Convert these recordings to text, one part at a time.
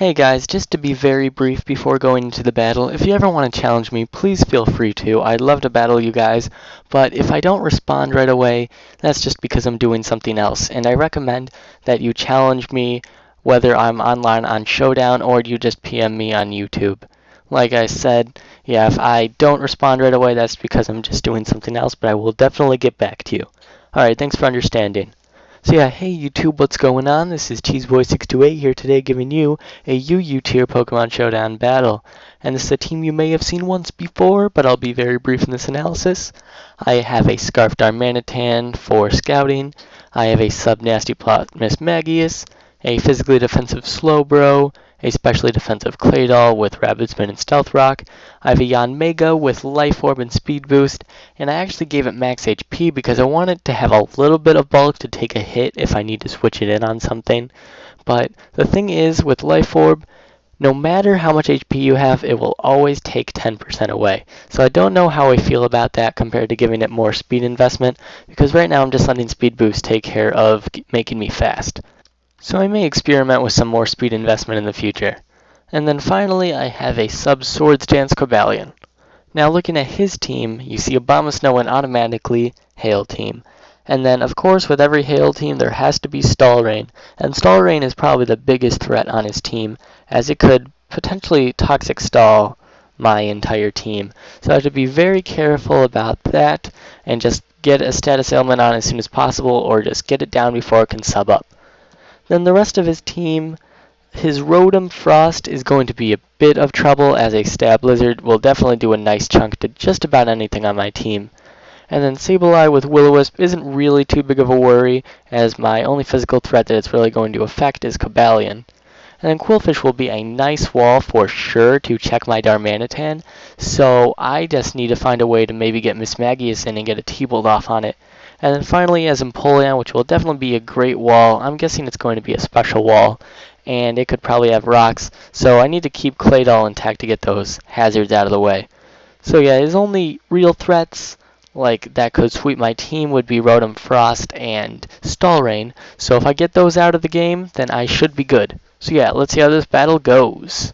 Hey guys, just to be very brief before going into the battle, if you ever want to challenge me, please feel free to. I'd love to battle you guys, but if I don't respond right away, that's just because I'm doing something else, and I recommend that you challenge me whether I'm online on Showdown or you just PM me on YouTube. Like I said, yeah, if I don't respond right away, that's because I'm just doing something else, but I will definitely get back to you. Alright, thanks for understanding. So yeah, hey YouTube, what's going on? This is CheeseBoy628 here today giving you a UU tier Pokemon Showdown battle. And this is a team you may have seen once before, but I'll be very brief in this analysis. I have a Scarf Darmanitan for scouting. I have a Sub-Nasty Plot Mismagius, a physically defensive Slowbro, a specially defensive Claydol with Rapid Spin and Stealth Rock. I have a Yanmega with Life Orb and Speed Boost, and I actually gave it max HP because I wanted to have a little bit of bulk to take a hit if I need to switch it in on something. But the thing is, with Life Orb, no matter how much HP you have, it will always take 10% away. So I don't know how I feel about that compared to giving it more speed investment, because right now I'm just letting Speed Boost take care of making me fast. So I may experiment with some more speed investment in the future. And then finally, I have a Sub-Swords Dance Cobalion. Now looking at his team, you see Abomasnow and automatically Hail Team. And then of course with every Hail Team there has to be Stall Rain. And Stall Rain is probably the biggest threat on his team, as it could potentially Toxic Stall my entire team. So I have to be very careful about that and just get a status ailment on as soon as possible, or just get it down before it can sub up. Then the rest of his team, his Rotom Frost is going to be a bit of trouble, as a Stab Blizzard will definitely do a nice chunk to just about anything on my team. And then Sableye with Will-O-Wisp isn't really too big of a worry, as my only physical threat that it's really going to affect is Cobalion. And then Quillfish will be a nice wall for sure to check my Darmanitan, so I just need to find a way to maybe get Mismagius in and get a T-Bolt off on it. And then finally, as Empoleon, which will definitely be a great wall. I'm guessing it's going to be a special wall, and it could probably have rocks. So I need to keep Claydol intact to get those hazards out of the way. So yeah, his only real threats like that could sweep my team would be Rotom Frost and Stall Rain. So if I get those out of the game, then I should be good. So yeah, let's see how this battle goes.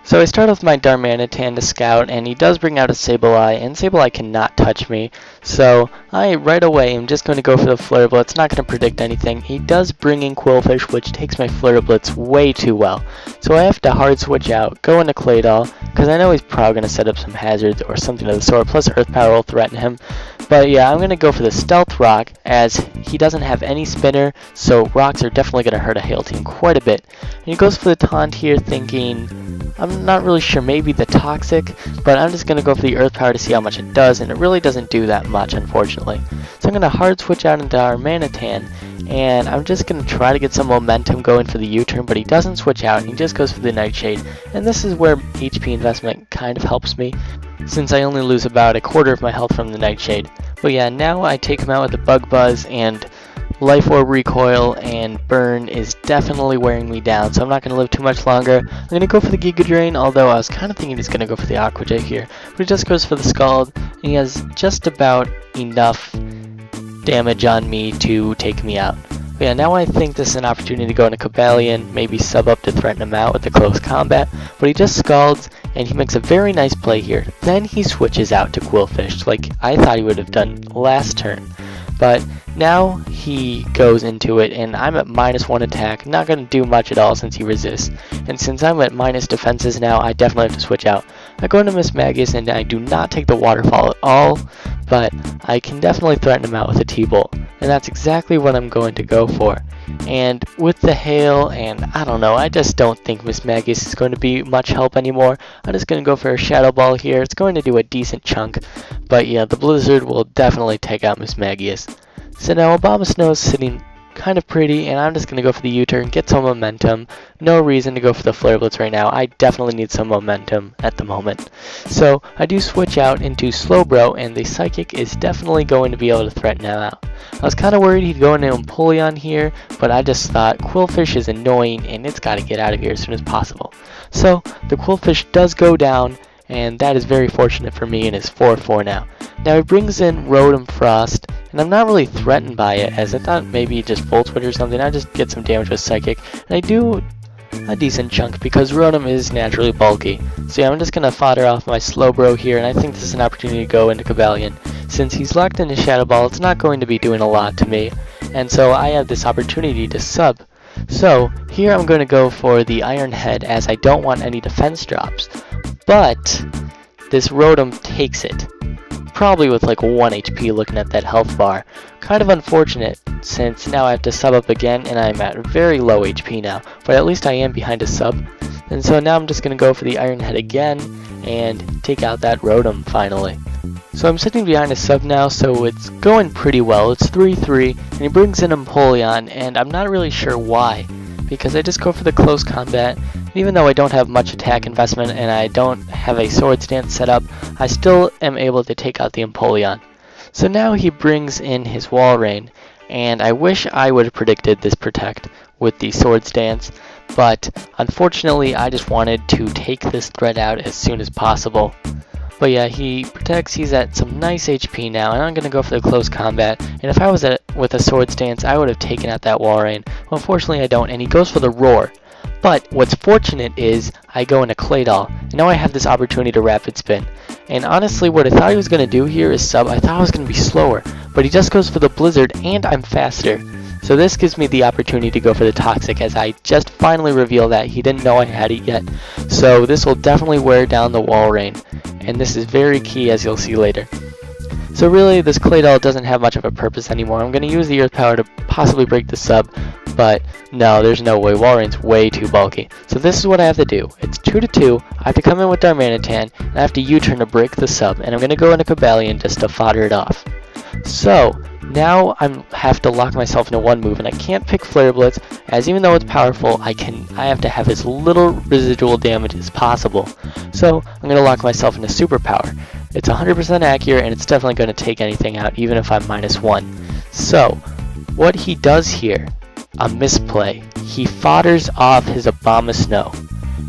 So I start with my Darmanitan to scout, and he does bring out a Sableye, and Sableye cannot touch me. So I right away am just going to go for the Flare Blitz, not going to predict anything. He does bring in Quillfish, which takes my Flare Blitz way too well. So I have to hard switch out, go into Claydol, because I know he's probably going to set up some hazards or something of the sort, plus Earth Power will threaten him. But yeah, I'm going to go for the Stealth Rock, as he doesn't have any spinner, so rocks are definitely going to hurt a Hail Team quite a bit. And he goes for the Taunt here, thinking, I'm not really sure, maybe the Toxic, but I'm just going to go for the Earth Power to see how much it does, and it really doesn't do that much, unfortunately. So I'm going to hard switch out into our Darmanitan, and I'm just going to try to get some momentum going for the U-turn, but he doesn't switch out, and he just goes for the Nightshade. And this is where HP investment kind of helps me, since I only lose about a quarter of my health from the Nightshade. But yeah, now I take him out with the Bug Buzz, and Life Orb Recoil and Burn is definitely wearing me down, so I'm not going to live too much longer. I'm going to go for the Giga Drain, although I was kind of thinking he's going to go for the Aqua Jet here. But he just goes for the Scald, and he has just about enough damage on me to take me out. But yeah, now I think this is an opportunity to go into Cobalion, maybe sub up to threaten him out with the close combat, but he just Scalds, and he makes a very nice play here. Then he switches out to Quillfish, like I thought he would have done last turn. But now he goes into it, and I'm at -1 attack, not going to do much at all since he resists. And since I'm at minus defenses now, I definitely have to switch out. I go into Mismagius, and I do not take the Waterfall at all, but I can definitely threaten him out with a T-Bolt. And that's exactly what I'm going to go for. And with the Hail, and I don't know, I just don't think Mismagius is going to be much help anymore. I'm just going to go for a Shadow Ball here. It's going to do a decent chunk, but yeah, the Blizzard will definitely take out Mismagius. So now Abomasnow is sitting kind of pretty, and I'm just going to go for the U-turn, get some momentum. No reason to go for the Flare Blitz right now. I definitely need some momentum at the moment. So I do switch out into Slowbro, and the Psychic is definitely going to be able to threaten him out. I was kind of worried he'd go into Empoleon here, but I just thought Quillfish is annoying, and it's got to get out of here as soon as possible. So the Quillfish does go down, and that is very fortunate for me, and is 4-4 now. Now he brings in Rotom Frost, and I'm not really threatened by it, as I thought maybe just Volt Switch or something. I just get some damage with Psychic, and I do a decent chunk because Rotom is naturally bulky. So yeah, I'm just gonna fodder off my Slowbro here, and I think this is an opportunity to go into Cobalion. Since he's locked into Shadow Ball, it's not going to be doing a lot to me, and so I have this opportunity to sub. So here I'm going to go for the Iron Head as I don't want any defense drops, but this Rotom takes it. Probably with like 1 HP looking at that health bar. Kind of unfortunate since now I have to sub up again and I'm at very low HP now, but at least I am behind a sub. And so now I'm just going to go for the Iron Head again and take out that Rotom finally. So I'm sitting behind a sub now, so it's going pretty well. It's 3-3 and he brings in Empoleon, and I'm not really sure why, because I just go for the close combat. Even though I don't have much attack investment and I don't have a Swords Dance set up, I still am able to take out the Empoleon. So now he brings in his Walrein, and I wish I would have predicted this Protect with the Swords Dance, but unfortunately I just wanted to take this threat out as soon as possible. But yeah, he protects, he's at some nice HP now, and I'm going to go for the close combat. And if I was with a Swords Dance, I would have taken out that Walrein. Well, unfortunately I don't, and he goes for the Roar. But what's fortunate is I go into Claydol, and now I have this opportunity to Rapid Spin. And honestly, what I thought he was going to do here is sub. I thought I was going to be slower, but he just goes for the Blizzard, and I'm faster. So this gives me the opportunity to go for the Toxic, as I just finally reveal that he didn't know I had it yet. So this will definitely wear down the Walrein, and this is very key, as you'll see later. So really, this Claydol doesn't have much of a purpose anymore. I'm going to use the Earth Power to possibly break the sub, but no, there's no way. Walrein's way too bulky. So this is what I have to do. It's 2-2. I have to come in with Darmanitan, and I have to U-turn to break the sub, and I'm going to go into Cobalion just to fodder it off. So now I have to lock myself into one move, and I can't pick Flare Blitz, as even though it's powerful, I have to have as little residual damage as possible. So I'm going to lock myself into Superpower. It's 100% accurate, and it's definitely going to take anything out, even if I'm -1. So what he does here, a misplay. He fodders off his Abomasnow.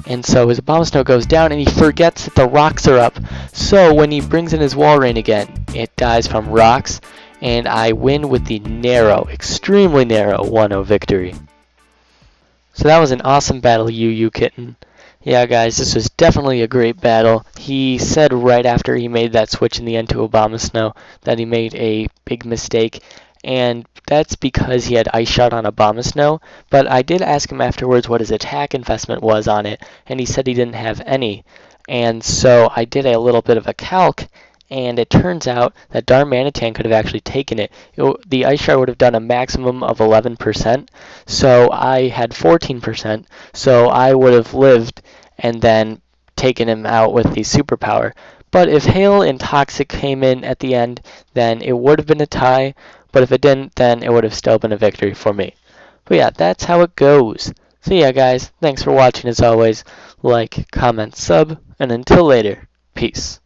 And so his Abomasnow goes down, and he forgets that the rocks are up. So when he brings in his Walrein again, it dies from rocks, and I win with the narrow, extremely narrow 1-0 victory. So that was an awesome battle, UU Kitten. Yeah, guys, this was definitely a great battle. He said right after he made that switch in the end to Abomasnow that he made a big mistake, and that's because he had Ice Shot on Abomasnow, but I did ask him afterwards what his attack investment was on it, and he said he didn't have any. And so I did a little bit of a calc, and it turns out that Darmanitan could have actually taken it. The Ice Shot would have done a maximum of 11%, so I had 14%, so I would have lived and then taken him out with the Superpower. But if Hail and Toxic came in at the end, then it would have been a tie, but if it didn't, then it would have still been a victory for me. But yeah, that's how it goes. So yeah, guys, thanks for watching as always. Like, comment, sub, and until later, peace.